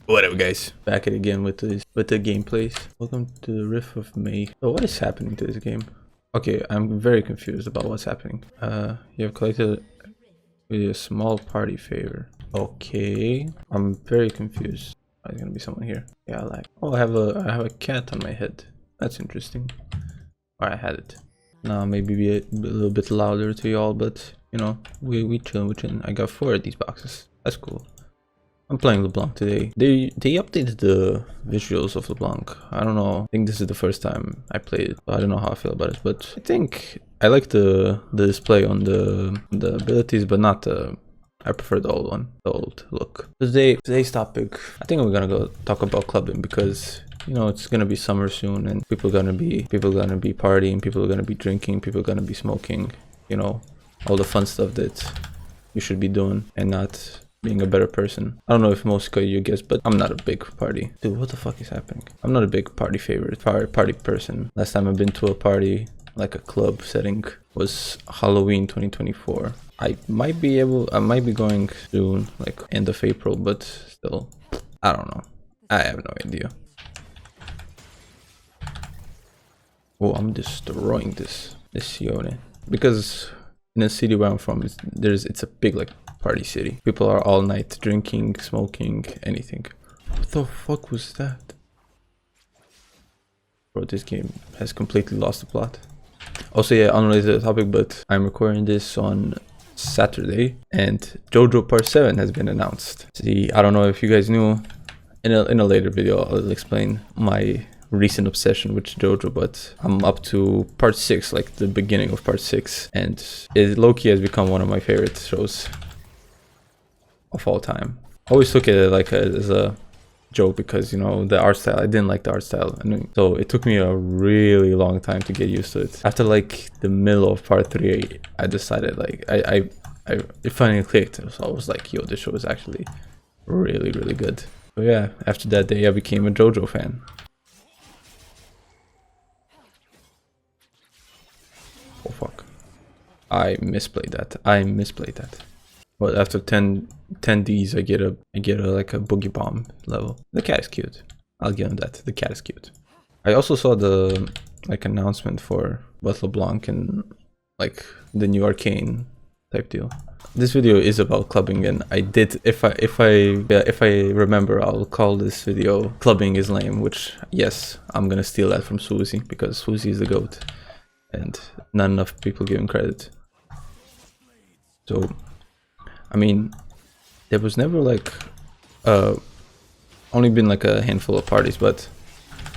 Whatever, guys. Back at it again with the gameplays. Welcome to the Rift of May. So what is happening to this game? Okay, I'm very confused about what's happening. You have collected with a small party favor. Okay, I'm very confused. There's gonna be someone here. Yeah, I like. Oh, I have a cat on my head. That's interesting. Or I had it. Now maybe be a little bit louder to y'all, but you know, we chillin'. I got 4 of these boxes. That's cool. I'm playing LeBlanc today. They updated the visuals of LeBlanc. I don't know. I think this is the first time I played it. I don't know how I feel about it, but I think I like the display on the abilities, but not the. I prefer the old one, the old look. Today's topic, I think we're gonna go talk about clubbing because you know it's gonna be summer soon and people are gonna be partying, people are gonna be drinking, people are gonna be smoking. You know, all the fun stuff that you should be doing and not being a better person. I don't know if most of you guess, but I'm not a big party. Dude, what the fuck is happening? I'm not a big party party person. Last time I've been to a party, like a club setting, was Halloween 2024. I might be going soon, like end of April, but still, I don't know. I have no idea. Oh, I'm destroying this Sione. Because in the city where I'm from, it's a big like party city. People are all night drinking, smoking, anything. What the fuck was that? Bro, this game has completely lost the plot. Also, yeah, unrelated topic, but I'm recording this on Saturday and JoJo Part 7 has been announced. See, I don't know if you guys knew. In a later video, I'll explain my recent obsession with JoJo, but I'm up to Part 6, like the beginning of Part 6, and it low-key has become one of my favorite shows of all time. I always took it like as a joke because, you know, the art style, I didn't like the art style, and so it took me a really long time to get used to it. After like the middle of Part 3, I decided like it finally clicked. So I was like, yo, this show is actually really good. But yeah, after that day I became a JoJo fan. Oh fuck, I misplayed that. But after 10 Ds, I get a like a boogie bomb level. The cat is cute. I'll give him that. The cat is cute. I also saw the like announcement for Battle Blanc and like the new arcane type deal. This video is about clubbing, and I did if I remember, I'll call this video "Clubbing is Lame," which yes, I'm gonna steal that from Susie because Susie is the GOAT, and not enough people give him credit. So. I mean, there was never like, only been like a handful of parties, but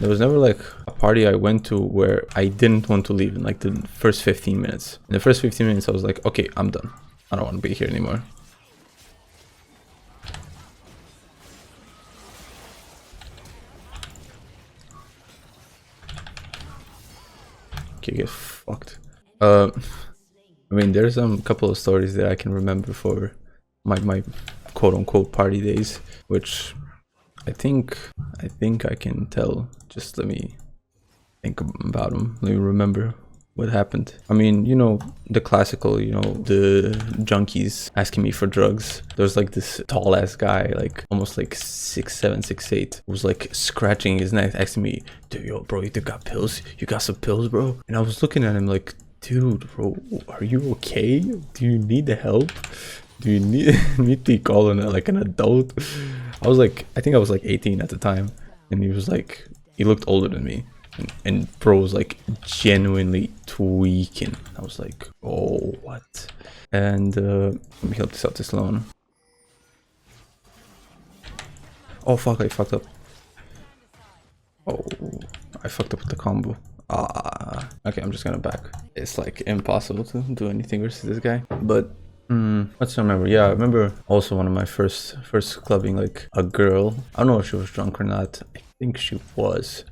there was never like a party I went to where I didn't want to leave in like the first 15 minutes. In the first 15 minutes, I was like, okay, I'm done. I don't want to be here anymore. Okay, get fucked. I mean, there's a couple of stories that I can remember for my quote-unquote party days, which I think I can tell. Just let me think about them. Let me remember what happened. I mean, you know, the classical, you know, the junkies asking me for drugs. There's like this tall ass guy, like almost like 6'7", 6'8", who was like scratching his neck, asking me, dude, yo, bro, you got pills? You got some pills, bro? And I was looking at him like, dude, bro, are you okay? Do you need the help? Do you need me to call him like an adult? I was like, I think I was like 18 at the time, and he was like, he looked older than me, and bro was like genuinely tweaking. I was like, oh, what? And let me help this out, this loan. Oh fuck, I fucked up. Oh, I fucked up with the combo. Okay, I'm just gonna back. It's like impossible to do anything versus this guy, but let's remember. Yeah, I remember also one of my first clubbing, like a girl. I don't know if she was drunk or not. I think she was,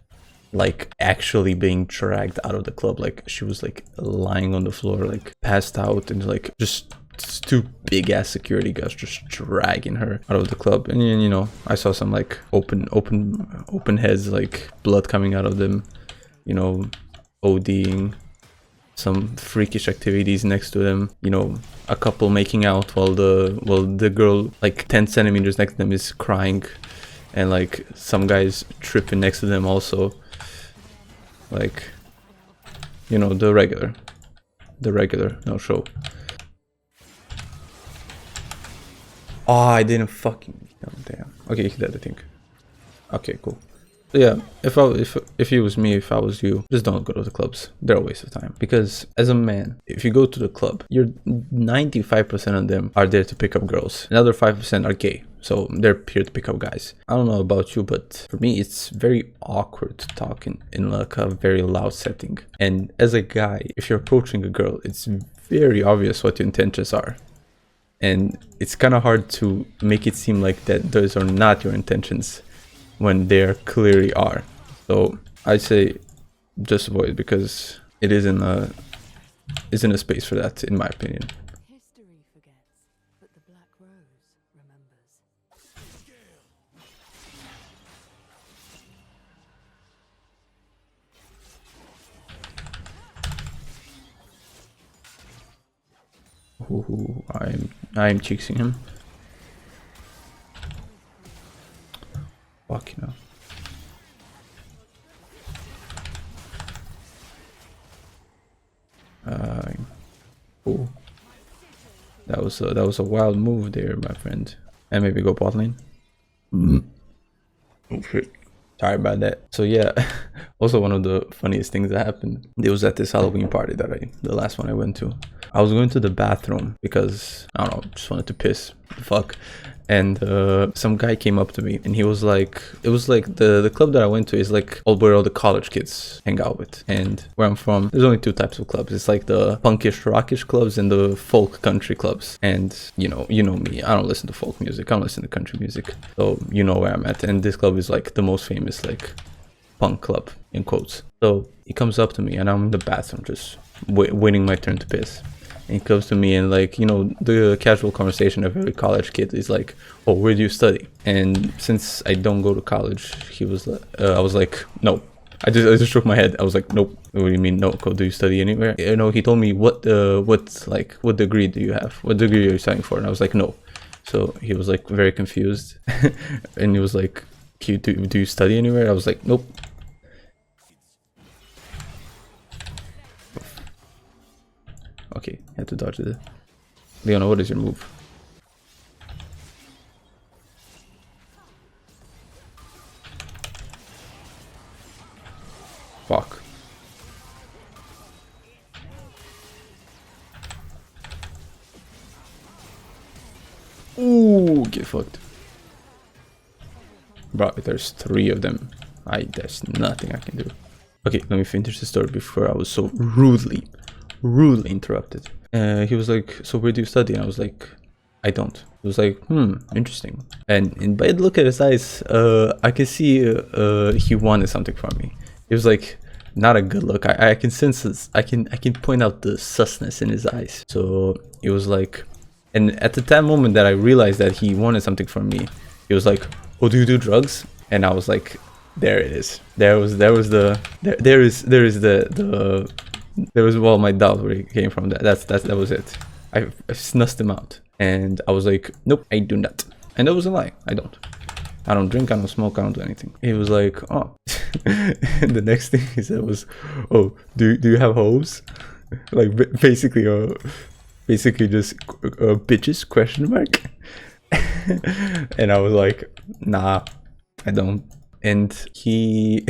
like actually being dragged out of the club. Like she was like lying on the floor, like passed out, and like just 2 big ass security guys just dragging her out of the club. And you know, I saw some like open heads, like blood coming out of them, you know, ODing, some freakish activities next to them, you know, a couple making out while the girl like 10 centimeters next to them is crying and like some guys tripping next to them also, like, you know, the regular no show. Oh, I didn't fucking, oh, damn. Okay, he did, I think. Okay, cool. So yeah, if it was me, if I was you, just don't go to the clubs. They're a waste of time. Because as a man, if you go to the club, you're 95% of them are there to pick up girls. Another 5% are gay. So they're here to pick up guys. I don't know about you, but for me, it's very awkward to talk in like a very loud setting. And as a guy, if you're approaching a girl, it's very obvious what your intentions are. And it's kind of hard to make it seem like that those are not your intentions when they clearly are. So I say just avoid, because it isn't a space for that, in my opinion. History forgets, but the Black Rose remembers. Ooh, I'm cheeksing him. Fuck, you know. Cool. That was a wild move there, my friend. And maybe go bot lane. Oh shit. Sorry about that. So yeah, also one of the funniest things that happened, it was at this Halloween party that the last one I went to. I was going to the bathroom because, I don't know, just wanted to piss. Fuck. And some guy came up to me and he was like, it was like the club that I went to is like where all the college kids hang out with. And where I'm from, there's only two types of clubs. It's like the punkish, rockish clubs and the folk country clubs. And you know me, I don't listen to folk music, I don't listen to country music. So you know where I'm at. And this club is like the most famous like punk club, in quotes. So he comes up to me and I'm in the bathroom just waiting my turn to piss. And he comes to me and, like, you know, the casual conversation of every college kid is like, oh, where do you study? And since I don't go to college, he was I was like, no. I just shook my head. I was like, nope. What do you mean, no? Do you study anywhere? You know, he told me, what degree do you have? What degree are you studying for? And I was like, no. So he was like very confused. And he was like, do you study anywhere? I was like, nope. Okay, had to dodge it. Leona, what is your move? Fuck. Ooh, get fucked. Bro, there's 3 of them. There's nothing I can do. Okay, let me finish the story before I was so rudely interrupted. He was like, so where do you study? And I was like, I don't. He was like, interesting. And by the look at his eyes, I can see he wanted something from me. It was like not a good look. I can sense this. I can point out the susness in his eyes. So it was like, and at that moment that I realized that he wanted something from me, he was like, oh, do you do drugs? And I was like, there it is. There was the well, my doubt where he came from. That was it. I snuffed him out, and I was like, nope, I do not. And that was a lie. I don't drink, I don't smoke, I don't do anything. He was like, oh. And the next thing he said was, oh, do you have hoes? Like basically just bitches, question mark. And I was like, nah, I don't. And he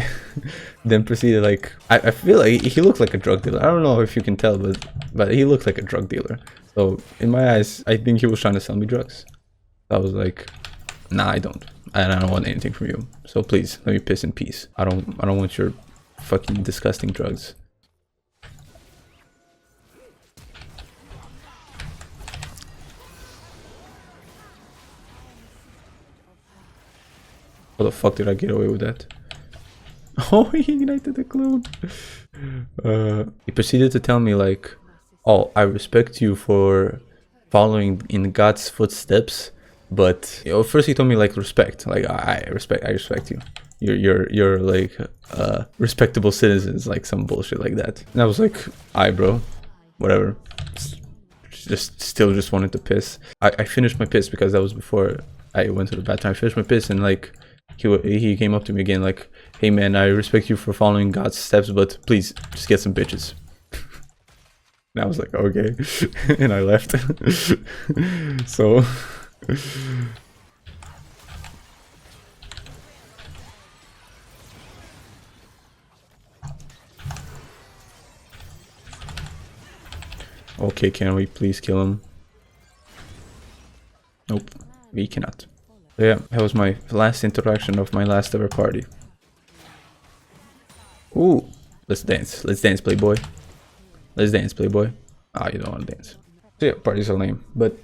then proceeded, like, I feel like he looks like a drug dealer. I don't know if you can tell, but he looks like a drug dealer. So in my eyes, I think he was trying to sell me drugs. So I was like, nah, I don't. And I don't want anything from you. So please, let me piss in peace. I don't want your fucking disgusting drugs. How the fuck did I get away with that? Oh, he ignited the clone. He proceeded to tell me, like, oh, I respect you for following in God's footsteps, but, you know, first he told me, like, respect. Like, I respect you. You're like respectable citizens, like some bullshit like that. And I was like, aye, bro, whatever. Still wanted to piss. I finished my piss because that was before I went to the bathroom. I finished my piss and, like, he came up to me again like, "Hey man, I respect you for following God's steps, but please just get some bitches." And I was like, okay, and I left. So okay, can we please kill him? Nope, we cannot. So yeah, that was my last interaction of my last ever party. Ooh, let's dance, playboy. Let's dance, playboy. Ah, you don't want to dance. So yeah, parties are lame, but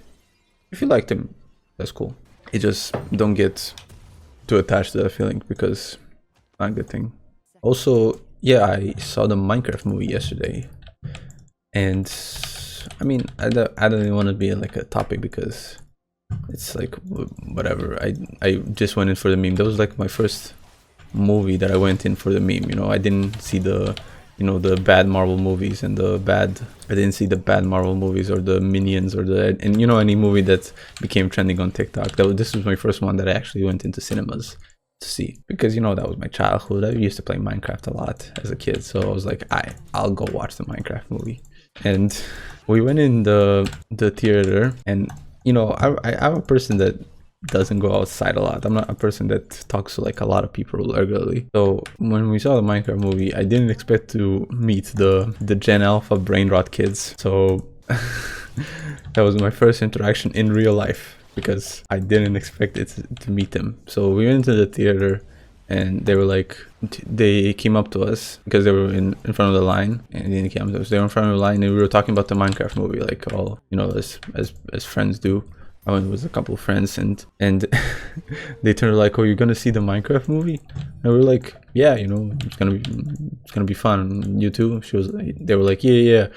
if you liked him, that's cool. You just don't get too attached to that feeling because it's not a good thing. Also, yeah, I saw the Minecraft movie yesterday, and I mean, I don't even want to be like a topic because it's like whatever. I just went in for the meme. That was like my first movie that I went in for the meme. You know, I didn't see the, you know, the bad Marvel movies and I didn't see the bad Marvel movies or the Minions or and you know, any movie that became trending on TikTok. This was my first one that I actually went into cinemas to see, because you know, that was my childhood. I used to play Minecraft a lot as a kid, so I was like, I'll go watch the Minecraft movie. And we went in the theater, and you know, I'm a person that doesn't go outside a lot. I'm not a person that talks to like a lot of people regularly. So when we saw the Minecraft movie, I didn't expect to meet the Gen Alpha brain rot kids. So that was my first interaction in real life, because I didn't expect it to meet them. So we went into the theater, and they were like, they came up to us because they were in front of the line, and they came up to us. They were in front of the line, and we were talking about the Minecraft movie, like all, you know, as friends do. I went with a couple of friends, and they turned like, "Oh, you're gonna see the Minecraft movie?" And we were like, "Yeah, you know, it's gonna be fun. You too?" They were like, "Yeah.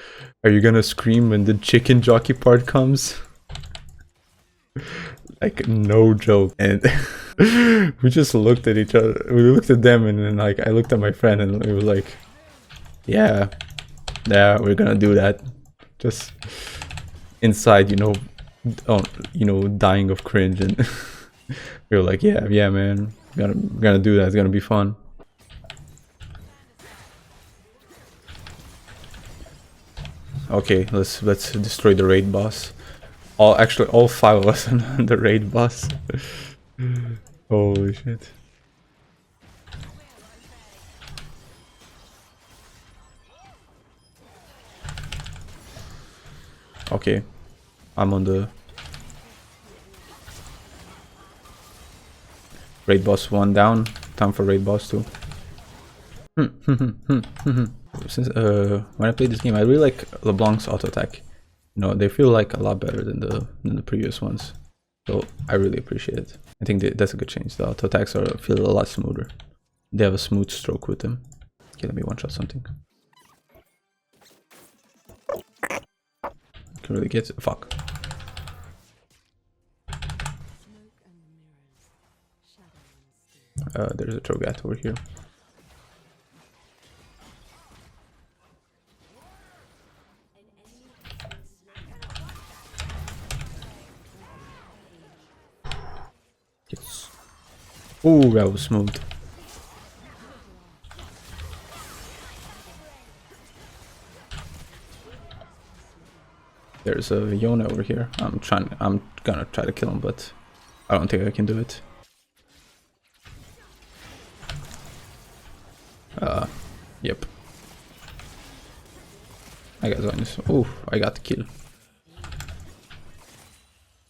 Are you gonna scream when the chicken jockey part comes?" Like, no joke. And we just looked at each other. We looked at them, and then like I looked at my friend, and it was like, "Yeah, we're gonna do that." Just inside, you know. Oh, you know, dying of cringe, and we were like, yeah man, we're gonna do that. It's gonna be fun. Okay, let's destroy the raid boss. All 5 of us on the raid boss. Holy shit. Okay, I'm on the raid boss 1 down. Time for raid boss 2. Since when I played this game, I really like LeBlanc's auto attack. You know, they feel like a lot better than the previous ones. So I really appreciate it. I think that's a good change. The auto attacks feel a lot smoother. They have a smooth stroke with them. Okay, let me one shot something. Can really get fuck. There's a Trogat over here. Yes. Oh, that was smooth. There's a Yona over here. I'm gonna try to kill him, but I don't think I can do it. Yep. I got Zionist. Oh, I got the kill.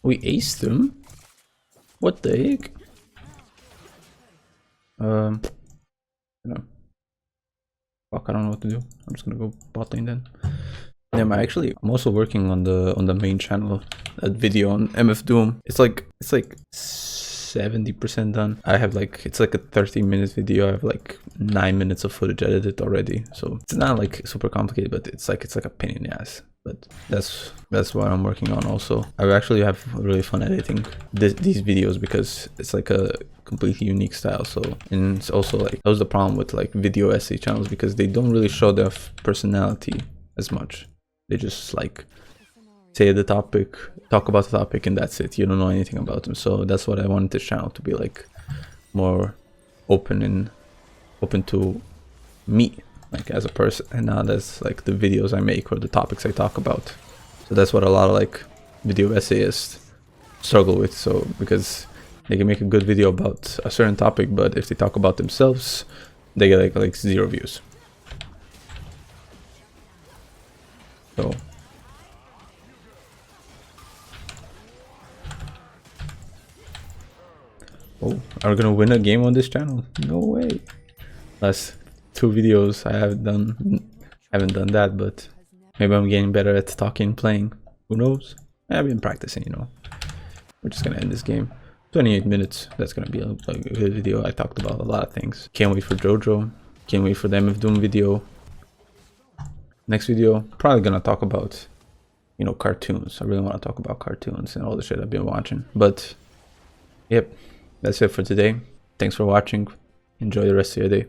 We aced him? What the heck? You know. Fuck, I don't know what to do. I'm just gonna go bot lane then. Yeah, I'm also working on the main channel, that video on MF Doom. It's like 70% done. I have like, it's like a 30-minute video. I have like 9 minutes of footage edited already. So it's not like super complicated, but it's like a pain in the ass. But that's what I'm working on also. I actually have really fun editing these videos because it's like a completely unique style. So, and it's also like, that was the problem with like video essay channels, because they don't really show their personality as much. They just like say the topic, talk about the topic, and that's it. You don't know anything about them. So that's what I wanted this channel to be like, more open to me, like as a person, and not as like the videos I make or the topics I talk about. So that's what a lot of like video essayists struggle with. So because they can make a good video about a certain topic, but if they talk about themselves, they get like 0 views. So oh, are we gonna win a game on this channel? No way. Last 2 videos I haven't done that, but maybe I'm getting better at talking and playing. Who knows? I've been practicing, you know. We're just gonna end this game. 28 minutes. That's gonna be a good video. I talked about a lot of things. Can't wait for JoJo. Can't wait for the MF Doom video. Next video, probably gonna talk about, you know, cartoons. I really want to talk about cartoons and all the shit I've been watching. But yep, that's it for today. Thanks for watching. Enjoy the rest of your day.